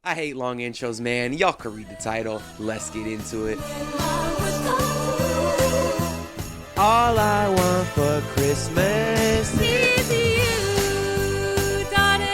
I hate long intros, man. Y'all can read the title. Let's get into it. All I want for Christmas is you, Udonis.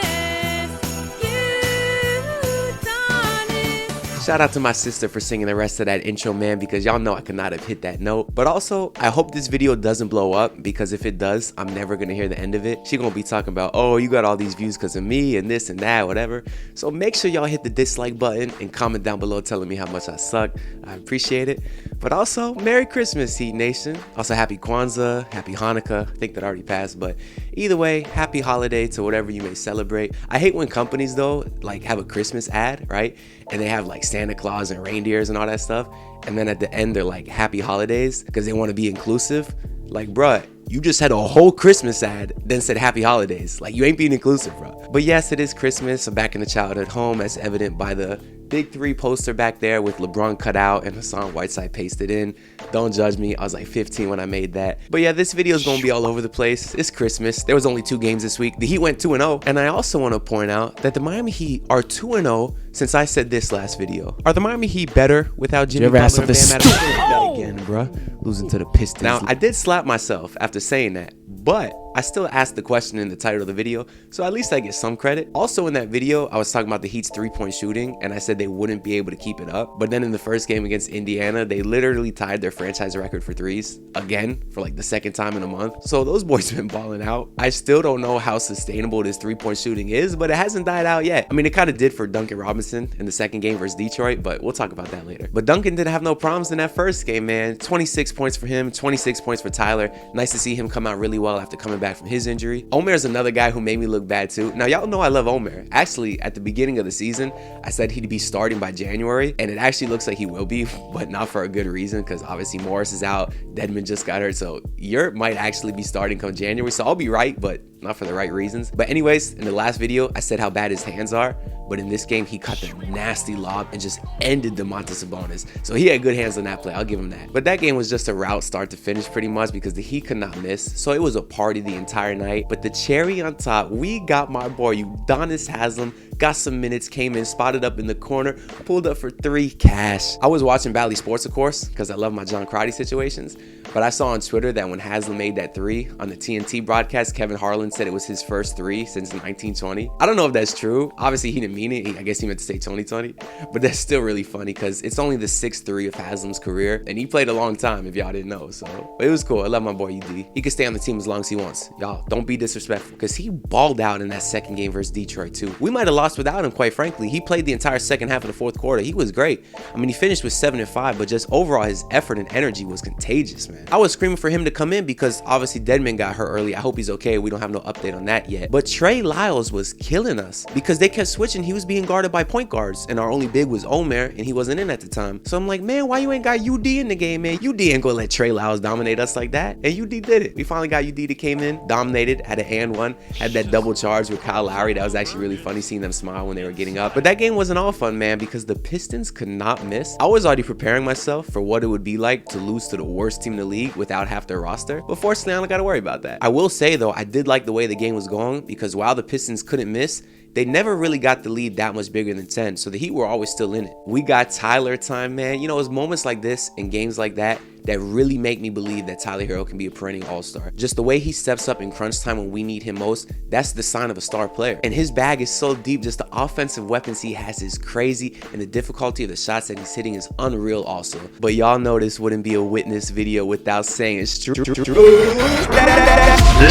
Shout out to my sister for singing the rest of that intro, man, because y'all know I could not have hit that note. But also, I hope this video doesn't blow up, because if it does, I'm never gonna hear the end of it. She gonna be talking about, oh, you got all these views because of me and this and that, whatever. So make sure y'all hit the dislike button and comment down below telling me how much I suck. I appreciate it. But also, Merry Christmas, Heat Nation. Also, Happy Kwanzaa, Happy Hanukkah. I think that already passed, but either way, Happy Holiday to whatever you may celebrate. I hate when companies, though, like have a Christmas ad, right? And they have like Santa Claus and reindeers and all that stuff. And then at the end, they're like, Happy Holidays, because they want to be inclusive. Like, bruh, you just had a whole Christmas ad, then said Happy Holidays. Like, you ain't being inclusive, bro. But yes, it is Christmas. I'm back in the childhood home, as evident by the Big 3 poster back there with LeBron cut out and Hassan Whiteside pasted in. Don't judge me, I was like 15 when I made that. But yeah, this video is gonna be all over the place. It's Christmas. There was only 2 games this week. The Heat went 2-0. And I also want to point out that the Miami Heat are 2-0 since I said this last video. Are the Miami Heat better without Jimmy Butler and Bam Adebayo? Again, bruh. Losing to the Pistons. Now, I did slap myself after saying that, but I still asked the question in the title of the video, so at least I get some credit. Also in that video, I was talking about the Heat's 3-point shooting, and I said they wouldn't be able to keep it up. But then in the first game against Indiana, they literally tied their franchise record for threes, again, for like the 2nd time in a month. So those boys been balling out. I still don't know how sustainable this 3-point shooting is, but it hasn't died out yet. I mean, it kind of did for Duncan Robinson in the 2nd game versus Detroit, but we'll talk about that later. But Duncan didn't have no problems in that first game, man. 26 points for him, 26 points for Tyler. Nice to see him come out really well after coming back from his injury. Omer is another guy who made me look bad too. Now, y'all know I love Omer. Actually, at the beginning of the season, I said he'd be starting by January, and it actually looks like he will be, but not for a good reason, because obviously Morris is out, Dedmon just got hurt, so Yurt might actually be starting come January, so I'll be right, but not for the right reasons. But anyways, in the last video, I said how bad his hands are, but in this game, he caught the nasty lob and just ended Domantas Sabonis. So he had good hands on that play, I'll give him that. But that game was just a rout start to finish pretty much, because the Heat could not miss. So it was a party the entire night. But the cherry on top, we got my boy Udonis Haslem, got some minutes, came in, spotted up in the corner, pulled up for 3 cash. I was watching Bally Sports, of course, because I love my John Crotty situations. But I saw on Twitter that when Haslem made that 3 on the TNT broadcast, Kevin Harlan said it was his first 3 since 1920. I don't know if that's true. Obviously, he didn't mean it. I guess he meant to say 2020. But that's still really funny, because it's only the 6th 3 of Haslem's career. And he played a long time, if y'all didn't know. So it was cool. I love my boy UD. He can stay on the team as long as he wants. Y'all, don't be disrespectful, because he balled out in that 2nd game versus Detroit too. We might have lost without him, quite frankly. He played the entire 2nd half of the 4th quarter. He was great. I mean, he finished with 7 and 5, but just overall, his effort and energy was contagious, man. I was screaming for him to come in, because obviously Dedmon got hurt early. I hope he's okay. We don't have no update on that yet. But Trey Lyles was killing us, because they kept switching. He was being guarded by point guards, and our only big was Omer, and he wasn't in at the time. So I'm like, man, why you ain't got UD in the game, man? UD ain't gonna let Trey Lyles dominate us like that. And UD did it. We finally got UD to came in, dominated, had an and one, had that double charge with Kyle Lowry. That was actually really funny seeing them smile when they were getting up. But that game wasn't all fun, man, because the Pistons could not miss. I was already preparing myself for what it would be like to lose to the worst team in the league without half their roster. But fortunately, I don't gotta worry about that. I will say though, I did like the way the game was going, because while the Pistons couldn't miss, they never really got the lead that much bigger than 10, so the Heat were always still in it. We got Tyler time, man. You know, it's moments like this and games like that that really make me believe that Tyler Herro can be a perennial all-star. Just the way he steps up in crunch time when we need him most, that's the sign of a star player. And his bag is so deep, just the offensive weapons he has is crazy, and the difficulty of the shots that he's hitting is unreal also. But y'all know this wouldn't be a witness video without saying it's true. This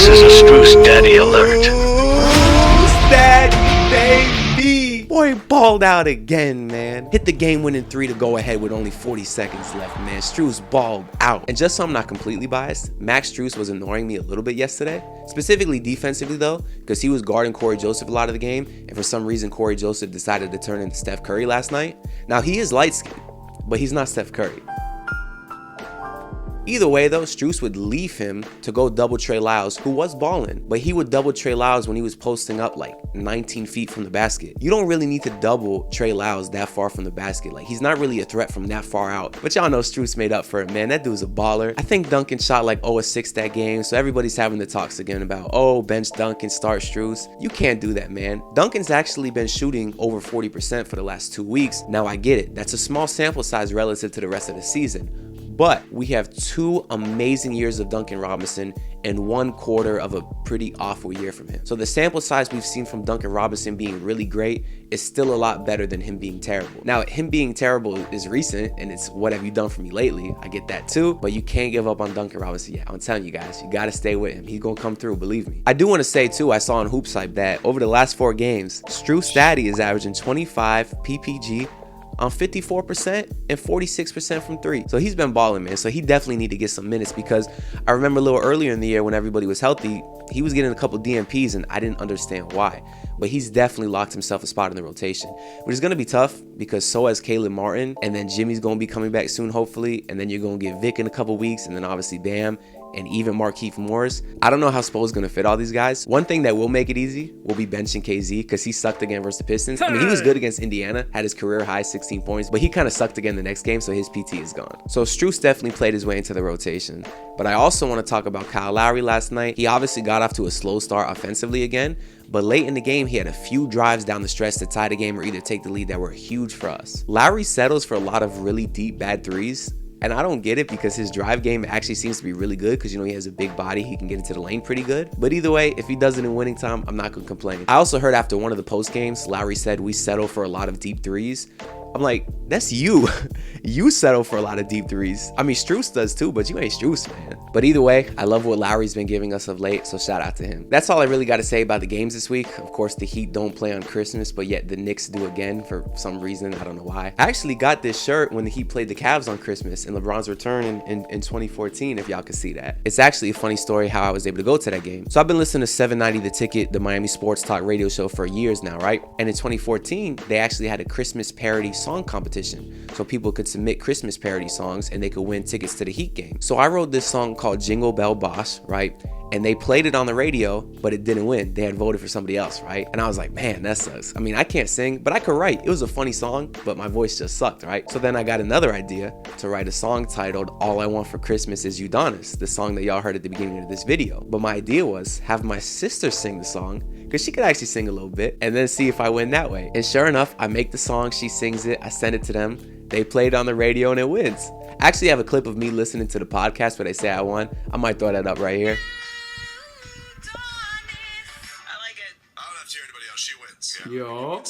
is a Strus Daddy alert. Strus Daddy, baby! Boy balled out again, man. Hit the game-winning 3 to go ahead with only 40 seconds left, man. Strus balled out. And just so I'm not completely biased, Max Strus was annoying me a little bit yesterday. Specifically defensively, though, because he was guarding Corey Joseph a lot of the game, and for some reason, Corey Joseph decided to turn into Steph Curry last night. Now, he is light-skinned, but he's not Steph Curry. Either way though, Strus would leave him to go double Trey Lyles, who was balling, but he would double Trey Lyles when he was posting up like 19 feet from the basket. You don't really need to double Trey Lyles that far from the basket. Like, he's not really a threat from that far out. But y'all know Strus made up for it, man. That dude's a baller. I think Duncan shot like 0-6 that game, so everybody's having the talks again about, oh, bench Duncan, start Strus. You can't do that, man. Duncan's actually been shooting over 40% for the last 2 weeks. Now, I get it. That's a small sample size relative to the rest of the season. But we have 2 amazing years of Duncan Robinson and 1 quarter of a pretty awful year from him. So the sample size we've seen from Duncan Robinson being really great is still a lot better than him being terrible. Now, him being terrible is recent, and it's what have you done for me lately? I get that too, but you can't give up on Duncan Robinson yet. I'm telling you guys, you gotta stay with him. He's gonna come through, believe me. I do wanna say too, I saw on Hoops Hype that over the last 4 games, Strus Daddy is averaging 25 PPG on 54% and 46% from 3. So he's been balling, man. So he definitely need to get some minutes, because I remember a little earlier in the year when everybody was healthy, he was getting a couple DNPs and I didn't understand why. But he's definitely locked himself a spot in the rotation, which is going to be tough because so has Caleb Martin, and then Jimmy's going to be coming back soon, hopefully. And then you're going to get Vic in a couple weeks, and then obviously Bam, and even Markieff Morris. I don't know how Spo's going to fit all these guys. One thing that will make it easy will be benching KZ, because he sucked again versus the Pistons. I mean, he was good against Indiana, had his career high 16 points, but he kind of sucked again the next game, so his PT is gone. So Strus definitely played his way into the rotation. But I also want to talk about Kyle Lowry last night. He obviously got off to a slow start offensively again, but late in the game, he had a few drives down the stretch to tie the game or either take the lead that were huge for us. Lowry settles for a lot of really deep bad threes, and I don't get it because his drive game actually seems to be really good, because, you know, he has a big body. He can get into the lane pretty good. But either way, if he does it in winning time, I'm not going to complain. I also heard after one of the post games, Lowry said we settle for a lot of deep threes. I'm like, that's you. You settle for a lot of deep threes. I mean, Strus does too, but you ain't Strus, man. But either way, I love what Lowry's been giving us of late, so shout out to him. That's all I really got to say about the games this week. Of course, the Heat don't play on Christmas, but yet the Knicks do again for some reason. I don't know why. I actually got this shirt when the Heat played the Cavs on Christmas in LeBron's return in 2014, if y'all can see that. It's actually a funny story how I was able to go to that game. So I've been listening to 790 The Ticket, the Miami sports talk radio show, for years now, right? And in 2014, they actually had a Christmas parody song competition. So people could submit Christmas parody songs and they could win tickets to the Heat game. So I wrote this song called Jingle Bell Boss, right? And they played it on the radio, but it didn't win. They had voted for somebody else, right? And I was like, man, that sucks. I mean, I can't sing, but I could write. It was a funny song, but my voice just sucked, right? So then I got another idea to write a song titled All I Want for Christmas Is Udonis, the song that y'all heard at the beginning of this video. But my idea was have my sister sing the song, because she could actually sing a little bit, and then see if I win that way. And sure enough, I make the song, she sings it, I send it to them, they play it on the radio, and it wins. I actually have a clip of me listening to the podcast where they say I won. I might throw that up right here. Yo.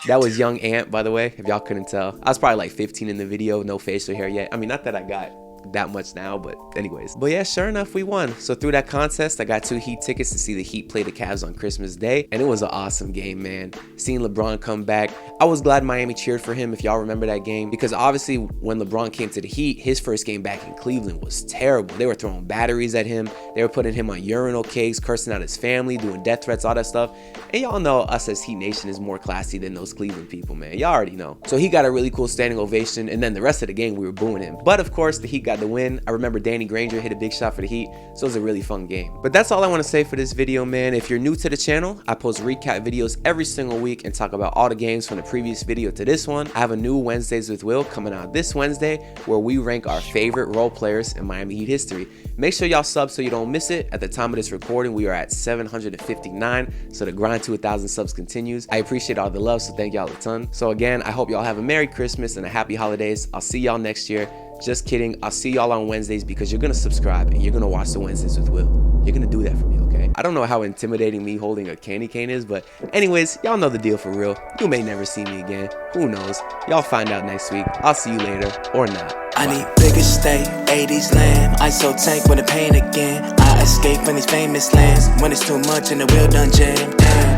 That was Young Ant, by the way, if y'all couldn't tell. I was probably like 15 in the video, no facial hair yet. I mean, not that I got that much now, but anyways. But yeah, sure enough, we won. So through that contest, I got 2 Heat tickets to see the Heat play the Cavs on Christmas Day, and it was an awesome game, man. Seeing LeBron come back, I was glad Miami cheered for him, if y'all remember that game, because obviously when LeBron came to the Heat, his first game back in Cleveland was terrible. They were throwing batteries at him, they were putting him on urinal cakes, cursing out his family, doing death threats, all that stuff. And y'all know us as Heat Nation is more classy than those Cleveland people, man. Y'all already know. So he got a really cool standing ovation, and then the rest of the game we were booing him. But of course, the Heat got the win. I remember Danny Granger hit a big shot for the Heat, so it was a really fun game. But that's all I want to say for this video, man. If you're new to the channel, I post recap videos every single week and talk about all the games from the previous video to this one. I have a new Wednesdays with Will coming out this Wednesday where we rank our favorite role players in Miami Heat history. Make sure y'all sub so you don't miss it. At the time of this recording, we are at 759, so the grind to 1,000 subs continues. I appreciate all the love, so thank y'all a ton. So again, I hope y'all have a Merry Christmas and a Happy Holidays. I'll see y'all next year. Just kidding. I'll see y'all on Wednesdays because you're gonna subscribe and you're gonna watch the Wednesdays with Will. You're gonna do that for me, okay? I don't know how intimidating me holding a candy cane is, but anyways, y'all know the deal for real. You may never see me again. Who knows? Y'all find out next week. I'll see you later or not. I need bigger state, 80s lamb. ISO tank with the pain again. I escape from these famous lands when it's too much in the real dungeon.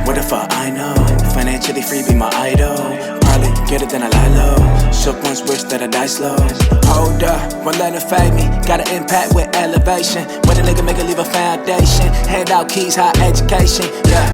What if I know? Financially free be my idol. Probably get it then I lie low. Shook ones wish that I die slow. Hold up, won't let it fade me. Got an impact with elevation. When a nigga make it leave a foundation. Hand out keys, high education. Yeah.